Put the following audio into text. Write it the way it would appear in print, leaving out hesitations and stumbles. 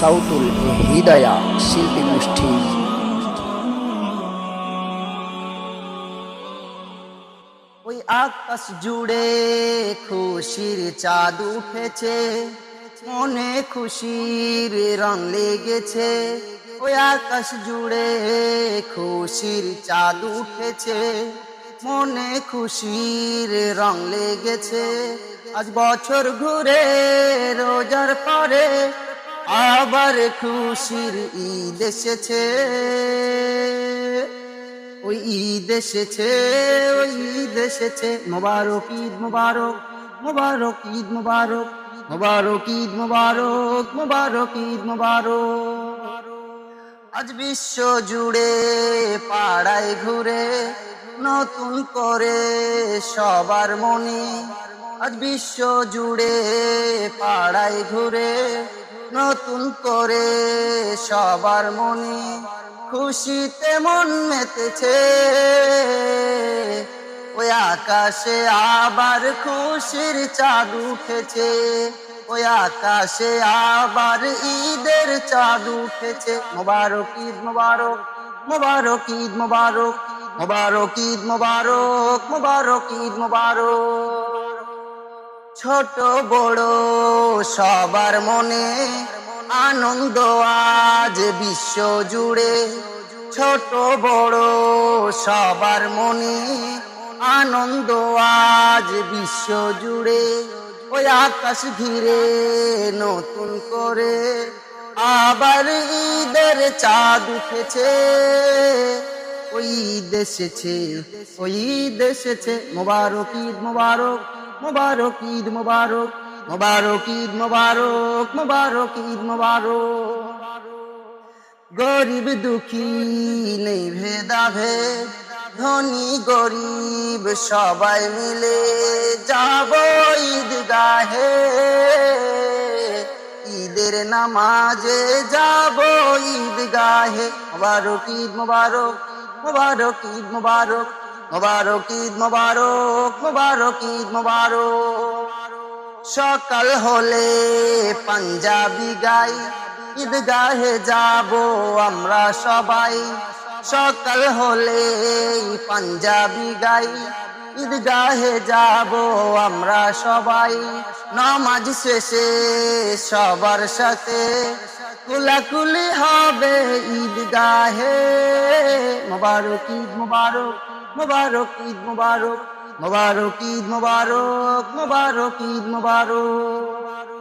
সাউতুল হৃদয়া শিল্পী গোষ্ঠী। ওই আকাশ জুড়ে খুশির চাঁদ উঠেছে, মনে খুশির রং লেগেছে। ওই আকাশ জুড়ে খুশির চাঁদ উঠেছে, মনে খুশির রং লেগেছে। আজ বছর ঘুরে রোজার পরে আবার খুশির ঈদ এসেছে। ওই ঈদ এসেছে, ওই ঈদ এসেছে। মোবারক ঈদ মোবারক, মোবারক ঈদ মোবারক, মোবারক ঈদ মোবারক, মোবারক ঈদ মোবারক। আজ বিশ্ব জুড়ে পাড়ায় ঘুরে নতুন করে সবার মনে। আজ বিশ্ব জুড়ে পাড়ায় ঘুরে নতুন করে সবার মনে। খুশিতে মন মেতেছে, ওই আকাশে আবার খুশির চাঁদ উঠেছে। ওই আকাশে আবার ঈদের চাঁদ উঠেছে। মোবারক ঈদ মোবারক, মোবারক ঈদ মোবারক, মোবারক ঈদ মোবারক, মোবারক ঈদ মোবারক। ছোট বড় সবার মনে আনন্দ আজ বিশ্ব জুড়ে। ছোট বড় সবার মনে আনন্দ আজ বিশ্ব জুড়ে। ওই আকাশ ঘিরে নতুন করে আবার ঈদের চাঁদ উঠেছে। ওই ঈদ এসেছে, ওই ঈদ এসেছে। মোবারক ঈদ মোবারক, মোবারক ঈদ মোবারক, মোবারক ঈদ মোবারক, মোবারক ঈদ মোবারক। গরিব দুঃখী নেই ভেদাভেদ, ধনী গরিব সবাই মিলে যাব ঈদগাহে। ঈদের নামাজে যাব ঈদগাহে। মোবারক ঈদ মোবারক, মোবারক ঈদ মোবারক, মোবারক ঈদ মোবারক, মোবারক ঈদ মোবারক। সকাল হলে পাঞ্জাবি গাই, ঈদগাহে যাব আমরা সবাই। সকাল হলে পাঞ্জাবি গাই, ঈদগাহে যাব আমরা সবাই। নামাজ শেষে সবার সাথে কুলাকুলি হবে ঈদগাহে। মোবারক ঈদ মোবারক, মোবারক ঈদ মোবারক, মোবারক ঈদ মোবারক, মোবারক ঈদ মোবারক।